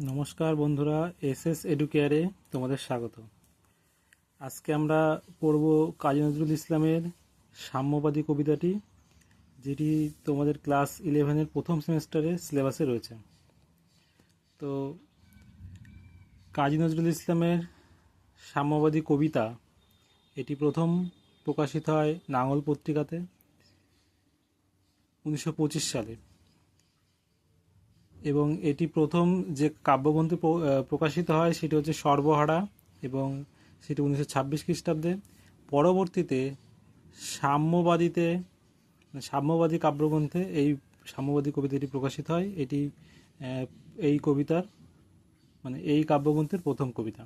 নমস্কার বন্ধুরা, এসএস এডুকেয়ারে তোমাদের স্বাগত। আজকে আমরা পড়ব কাজী নজরুল ইসলামের সাম্যবাদী কবিতাটি, যেটি তোমাদের ক্লাস 11-এর প্রথম সেমিস্টারে সিলেবাসে রয়েছে। তো কাজী নজরুল ইসলামের সাম্যবাদী কবিতা এটি প্রথম প্রকাশিত হয় নাঙল পত্রিকাতে 1925 সালে, এবং এটি প্রথম যে কাব্যগ্রন্থ প্রকাশিত হয় সেটি হচ্ছে সর্বহারা, এবং সেটি 1926 খ্রিস্টাব্দে। পরবর্তীতে সাম্যবাদী কাব্যগ্রন্থে এই সাম্যবাদী কবিতাটি প্রকাশিত হয়। এটি এই কবিতার এই কাব্যগ্রন্থের প্রথম কবিতা।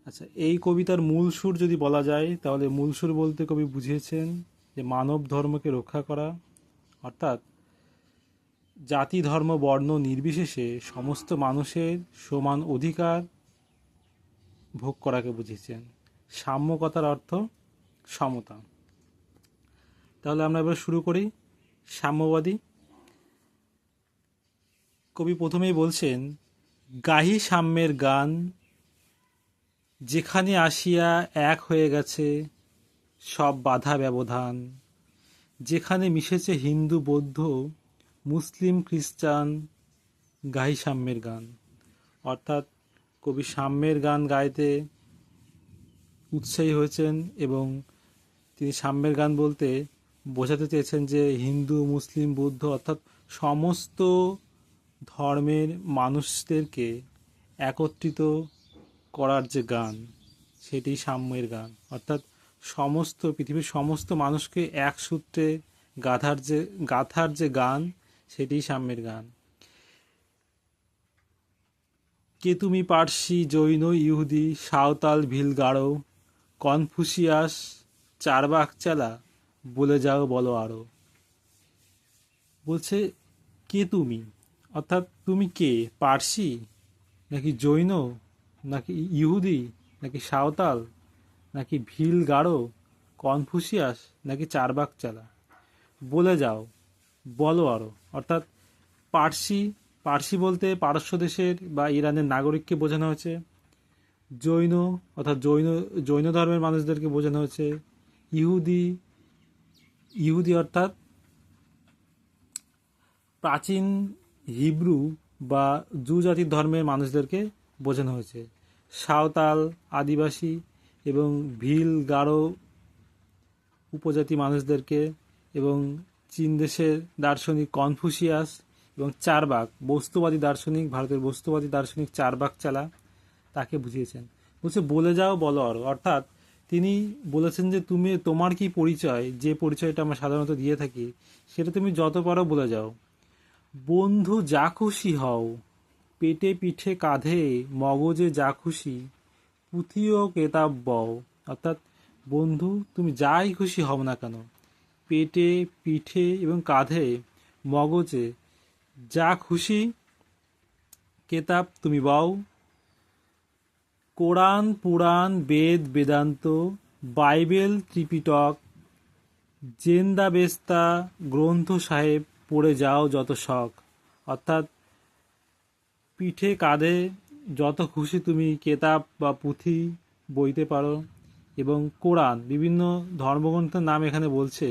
আচ্ছা, এই কবিতার মূল সুর যদি বলা যায়, তাহলে মূল সুর বলতে কবি বুঝিয়েছেন যে মানব ধর্মকে রক্ষা করা, অর্থাৎ জাতি ধর্ম বর্ণ নির্বিশেষে সমস্ত মানুষের সমান অধিকার ভোগ করাকে বুঝিয়েছেন। সাম্য কথার অর্থ সমতা। তাহলে আমরা এবার শুরু করি। সাম্যবাদী কবি প্রথমেই বলছেন, গাহি সাম্যের গান, যেখানে আসিয়া এক হয়ে গেছে সব বাধা ব্যবধান, যেখানে মিশেছে হিন্দু বৌদ্ধ মুসলিম খ্রিস্টান, গাহি সাম্যের গান। অর্থাৎ কবি সাম্যের গান গাইতে উৎসাহী হয়েছেন, এবং তিনি সাম্যের গান বলতে বোঝাতে চেয়েছেন যে হিন্দু মুসলিম বৌদ্ধ অর্থাৎ সমস্ত ধর্মের মানুষদেরকে একত্রিত করার যে গান, সেটি সাম্যের গান। অর্থাৎ সমস্ত পৃথিবীর সমস্ত মানুষকে এক সূত্রে গাথার যে গান, সেটি সাম্যের গান। কে তুমি পার্সি জৈন ইহুদি সাঁওতাল ভিল গারো, কনফুসিয়াস চারবাক চালা, বলে যাও বলো আরো। বলছে কে তুমি, অর্থাৎ তুমি কে? পার্সি নাকি জৈন নাকি ইহুদি নাকি সাঁওতাল নাকি ভিল গারো, কনফুসিয়াস নাকি চারবাক চালা, বলে যাও বলো আরো। অর্থাৎ পার্সি বলতে পারস্য দেশের বা ইরানের নাগরিককে বোঝানো হয়েছে। জৈন অর্থাৎ জৈন ধর্মের মানুষদেরকে বোঝানো হয়েছে। ইহুদি অর্থাৎ প্রাচীন হিব্রু বা জু জাতির ধর্মের মানুষদেরকে বোঝানো হয়েছে। সাঁওতাল আদিবাসী এবং ভিল গারো উপজাতি মানুষদেরকে, এবং চীন দেশের দার্শনিক কনফুসিয়াস এবং চারবাক বস্তুবাদী দার্শনিক, ভারতের বস্তুবাদী দার্শনিক চারবাক চালা, তাকে বুঝিয়েছেন। বলছে বলে যাও বলো আরো। অর্থাৎ তিনি বলেছেন যে তোমার কি পরিচয়, যে পরিচয়টা আমরা সাধারণত দিয়ে থাকি, সেটা তুমি যত পারো বলে যাও। বন্ধু যা খুশি হও, পেটে পিঠে কাঁধে মগজে যা খুশি, পুঁথি ও কেতাব বও। অর্থাৎ বন্ধু তুমি যাই খুশি হও না কেন, পেটে পিঠে এবং কাঁধে মগজে যা খুশি কেতাব তুমি বও। কোরআন পুরাণ বেদ বেদান্ত বাইবেল ত্রিপিটক জেন্দা বেস্তা গ্রন্থ সাহেব পড়ে যাও যত শখ। অর্থাৎ পিঠে কাঁধে যত খুশি তুমি কেতাব বা পুঁথি বইতে পারো, এবং কোরআন বিভিন্ন ধর্মগ্রন্থের নাম এখানে বলছে।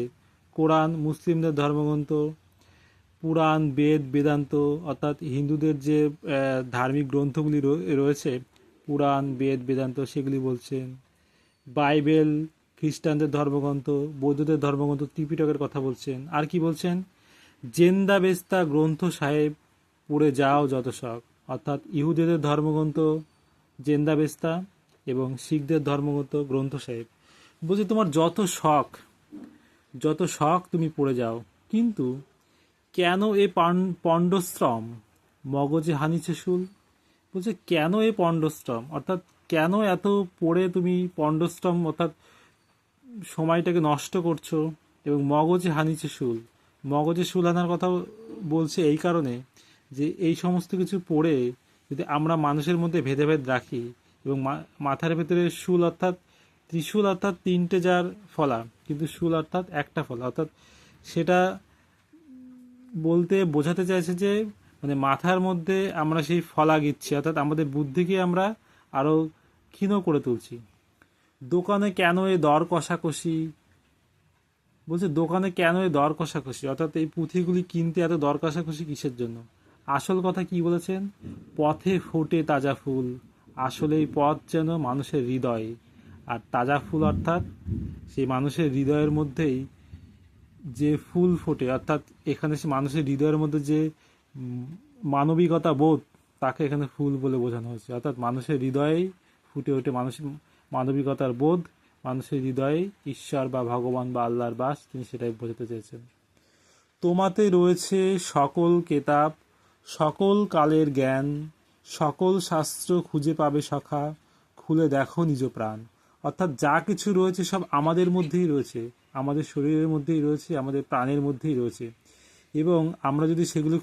কোরআন মুসলিমদের ধর্মগ্রন্থ, পুরাণ বেদ বেদান্ত অর্থাৎ হিন্দুদের যে ধার্মিক গ্রন্থগুলি রয়েছে, পুরাণ বেদ বেদান্ত সেগুলি বলছেন। বাইবেল খ্রিস্টানদের ধর্মগ্রন্থ, বৌদ্ধদের ধর্মগ্রন্থ, ত্রিপিটকের কথা বলছেন। আর কি বলছেন? জেন্দা বেস্তা গ্রন্থ সাহেব পড়ে যাও যত শখ। অর্থাৎ ইহুদিদের ধর্মগ্রন্থ জেন্দা বেস্তা এবং শিখদের ধর্মগ্রন্থ গ্রন্থ সাহেব। বলছে তোমার যত শখ তুমি পড়ে যাও, কিন্তু কেন এ পণ্ডশ্রম মগজে হানিছে শুল। বলছে কেন এ পণ্ডশ্রম, অর্থাৎ কেন এত পড়ে তুমি পণ্ডশ্রম অর্থাৎ সময়টাকে নষ্ট করছো, এবং মগজে হানিছে শুল। মগজে শুল আনার কথা বলছে এই কারণে যে এই সমস্ত কিছু পড়ে যদি আমরা মানুষের মধ্যে ভেদাভেদ রাখি, এবং মাথার ভেতরে শুল অর্থাৎ ত্রিশূল অর্থাৎ তিনটে যার ফলা, কিন্তু শুল অর্থাৎ একটা ফলা, অর্থাৎ সেটা বলতে বোঝাতে চাইছে যে মানে মাথার মধ্যে আমরা সেই ফলা গিচ্ছি, অর্থাৎ আমাদের বুদ্ধিকে আমরা আরও ক্ষীণ করে তুলছি। দোকানে কেন এই দর কষাকষি, বলছে দোকানে কেন এই দর কষাকষি, অর্থাৎ এই পুঁথিগুলি কিনতে এত দর কষাকষি কিসের জন্য? আসল কথা কি বলেছেন? পথে ফোটে তাজা ফুল, আসলে এই পথ যেন মানুষের হৃদয়, আর তাজা ফুল অর্থাৎ সেই মানুষের হৃদয়ের মধ্যেই যে ফুল ফোটে, অর্থাৎ এখানে সে মানুষের হৃদয়ের মধ্যে যে মানবিকতা বোধ, তাকে এখানে ফুল বলে বোঝানো হয়েছে। অর্থাৎ মানুষের হৃদয়েই ফুটে ওঠে মানুষের মানবিকতার বোধ, মানুষের হৃদয়ে ঈশ্বর বা ভগবান বা আল্লাহর বাস, তিনি সেটাই বোঝাতে চেয়েছেন। তোমাতে রয়েছে সকল কেতাব, সকল কালের জ্ঞান, সকল শাস্ত্র খুঁজে পাবে সখা, খুলে দেখো নিজ প্রাণ। অর্থাৎ যা কিছু রয়েছে সব আমাদের মধ্যেই রয়েছে, আমাদের শরীরের মধ্যেই রয়েছে, আমাদের প্রাণের মধ্যেই রয়েছে। এবং আমরা যদি সেগুলো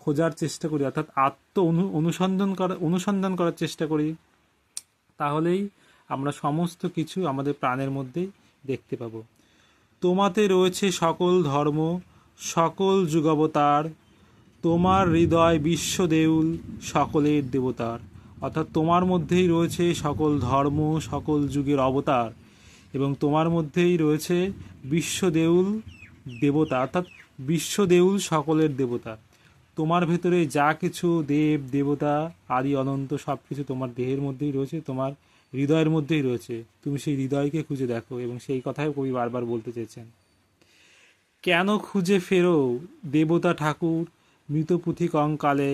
খোঁজার চেষ্টা করি, অর্থাৎ অনুসন্ধান করার চেষ্টা করি, তাহলেই আমরা সমস্ত কিছু আমাদের প্রাণের মধ্যেই দেখতে পাবো। তোমাতে রয়েছে সকল ধর্ম, সকল যুগাবতার, তোমার হৃদয় বিশ্বদেউল, সকলের দেবতার। অর্থাৎ তোমার মধ্যেই রয়েছে সকল ধর্ম, সকল যুগের অবতার, এবং তোমার মধ্যেই রয়েছে বিশ্বদেউল দেবতা, অর্থাৎ বিশ্বদেউল সকলের দেবতা। তোমার ভেতরে যা কিছু দেব দেবতা আদি অনন্ত সব কিছু তোমার দেহের মধ্যেই রয়েছে, তোমার হৃদয়ের মধ্যেই রয়েছে। তুমি সেই হৃদয়কে খুঁজে দেখো, এবং সেই কথাই কবি বারবার বলতে চেয়েছেন। কেন খুঁজে ফেরো দেবতা ঠাকুর, মৃত পুঁথি কঙ্কালে,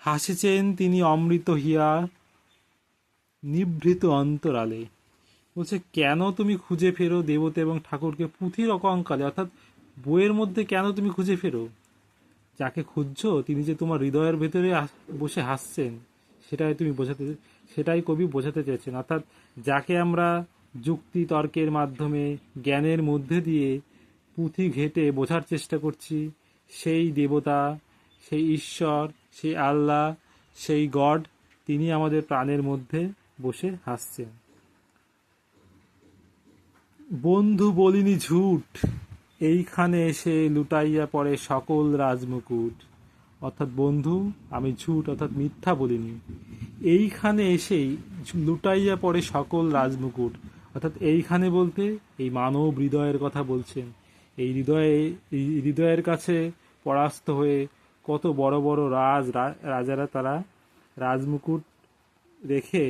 হাসিছেন তিনি অমৃত হিয়া, নিভৃত অন্তরালে। বলছে কেন তুমি খুঁজে ফেরো দেবতা এবং ঠাকুরকে পুঁথির কঙ্কালে, অর্থাৎ বইয়ের মধ্যে কেন তুমি খুঁজে ফেরো? যাকে খুঁজছো তিনি যে তোমার হৃদয়ের ভেতরে বসে হাসছেন, সেটাই কবি বোঝাতে চেয়েছেন। অর্থাৎ যাকে আমরা যুক্তি তর্কের মাধ্যমে জ্ঞানের মধ্যে দিয়ে পুঁথি ঘেঁটে বোঝার চেষ্টা করছি, সেই দেবতা, সেই ঈশ্বর, সেই আল্লাহ, সেই গড, তিনি আমাদের প্রাণের মধ্যে বসে হাসছেন। বন্ধু বলিনি ঝুট, এইখানে এসে লুটাইয়া পড়ে সকল রাজমুকুট। অর্থাৎ বন্ধু, আমি ঝুট অর্থাৎ মিথ্যা বলিনি, এইখানে এসেই লুটাইয়া পড়ে সকল রাজমুকুট। অর্থাৎ এইখানে বলতে এই মানব হৃদয়ের কথা বলছেন। এই হৃদয়ের কাছে পরাস্ত হয়ে কত বড় বড় রাজারা তারা রাজমুকুট রেখে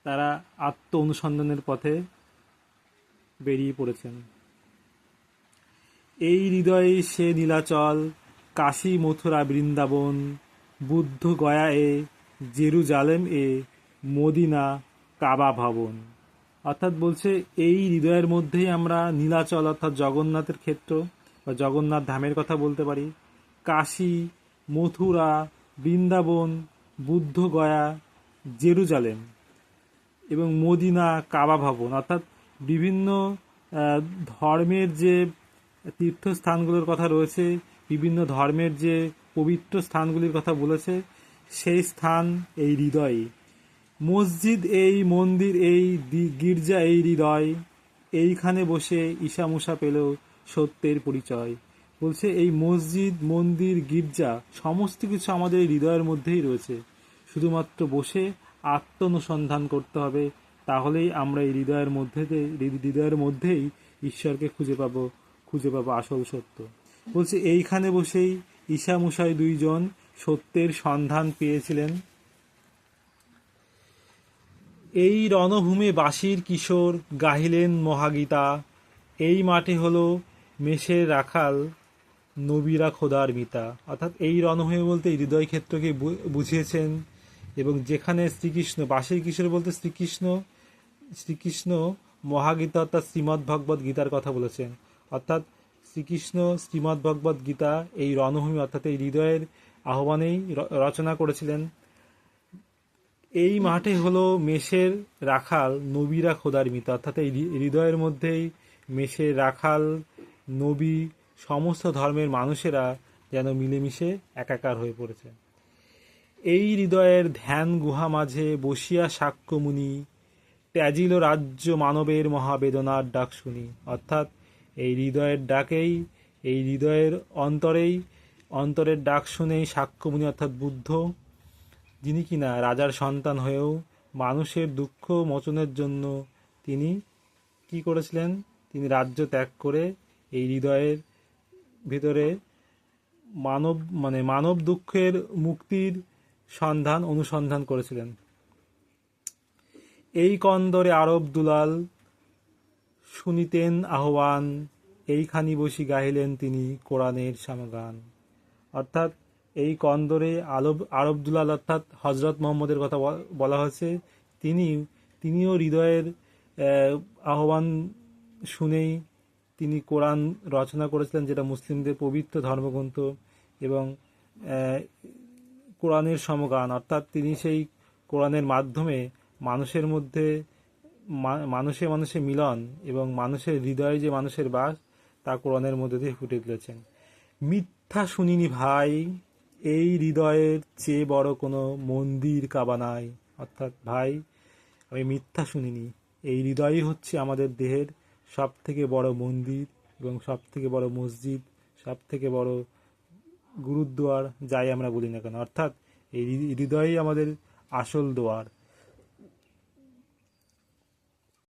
তারা আত্ম অনুসন্ধানের পথে বেরিয়ে পড়েছেন। এই হৃদয়ে সে নীলাচল, কাশী মথুরা বৃন্দাবন, বুদ্ধ গয়া এ, জেরুজালেম এ, মদিনা কাবা ভবন। অর্থাৎ বলছে এই হৃদয়ের মধ্যেই আমরা নীলাচল অর্থাৎ জগন্নাথের ক্ষেত্র বা জগন্নাথ ধামের কথা বলতে পারি, কাশী, মথুরা, বৃন্দাবন, বুদ্ধ গয়া, জেরুজালেম এবং মদিনা কাবা ভবন, অর্থাৎ বিভিন্ন ধর্মের যে তীর্থস্থানগুলোর কথা রয়েছে, বিভিন্ন ধর্মের যে পবিত্র স্থানগুলির কথা বলেছে, সেই স্থান এই হৃদয়ে। মসজিদ এই, মন্দির এই, গির্জা এই হৃদয়, এইখানে বসে ঈশামূষা পেল সত্যের পরিচয়। বলছে এই মসজিদ, মন্দির, গির্জা সমস্ত কিছু আমাদের হৃদয়ের মধ্যেই রয়েছে, শুধুমাত্র বসে আত্ম অনুসন্ধান করতে হবে, তাহলেই আমরা এই হৃদয়ের মধ্যেই ঈশ্বরকে খুঁজে পাবো আসল সত্য। বলছে এইখানে বসেই ঈশামূষায় দুইজন সত্যের সন্ধান পেয়েছিলেন। এই রণভূমে বাঁশির কিশোর গাহিলেন মহাগীতা, এই মাঠে হলো মেষের রাখাল, নবীরা খোদার মিতা। অর্থাৎ এই রণভূমি বলতে এই হৃদয় ক্ষেত্রকে বুঝিয়েছেন, এবং যেখানে শ্রীকৃষ্ণ, বাঁশির কিশোর বলতে শ্রীকৃষ্ণ মহাগীতা অর্থাৎ শ্রীমদ্ ভগবদ্ গীতার কথা বলেছেন। অর্থাৎ শ্রীকৃষ্ণ শ্রীমদ্ ভগবদ্ গীতা এই রণভূমি অর্থাৎ এই হৃদয়ের আহ্বানেই রচনা করেছিলেন। এই মাঠে হলো মেষের রাখাল, নবীরা খোদার মিতা। অর্থাৎ এই হৃদয়ের মধ্যেই মেষের রাখাল, নবী, সমস্ত ধর্মের মানুষেরা যেন মিলেমিশে একাকার হয়ে পড়েছে। এই হৃদয়ের ধ্যান গুহা মাঝে বসিয়া সাক্ষ্যমুনি, ত্যাজিল রাজ্য মানবের মহাবেদনার ডাক শুনি। অর্থাৎ এই হৃদয়ের ডাকেই, এই হৃদয়ের অন্তরেই অন্তরের ডাক শুনেই শাক্যমুনি অর্থাৎ বুদ্ধ, যিনি কিনা রাজার সন্তান হয়েও মানুষের দুঃখ মোচনের জন্য তিনি কি করেছিলেন, তিনি রাজ্য ত্যাগ করে এই হৃদয়ের ভিতরে মানব দুঃখের মুক্তির অনুসন্ধান করেছিলেন। এই কন্দরে আরব দুলাল শুনিতেন আহ্বান, এইখানি বসি গাহিলেন তিনি কোরআনের সামগান। অর্থাৎ এই কন্দরে আরব দুলাল অর্থাৎ হজরত মোহাম্মদের কথা বলা হয়েছে। তিনিও হৃদয়ের আহ্বান শুনেই তিনি কোরআন রচনা করেছিলেন, যেটা মুসলিমদের পবিত্র ধর্মগ্রন্থ এবং কোরআনের সমগান। অর্থাৎ তিনি সেই কোরআনের মাধ্যমে মানুষের মধ্যে মানুষে মানুষে মিলন এবং মানুষের হৃদয়ে যে মানুষের বাস তা কোরআনের মধ্যে দিয়ে ফুটে তুলেছেন। মিথ্যা শুনিনি ভাই, এই হৃদয়ের চেয়ে বড় কোনো মন্দির কাবা নাই। অর্থাৎ ভাই, আমি মিথ্যা শুনিনি, এই হৃদয়ই হচ্ছে আমাদের দেহের সব থেকে বড় মন্দির এবং সব থেকে বড় মসজিদ, সব থেকে বড় গুরুদ্বার, যাই আমরা বলি না কেন। অর্থাৎ এই হৃদয়ই আমাদের আসল দোয়ার।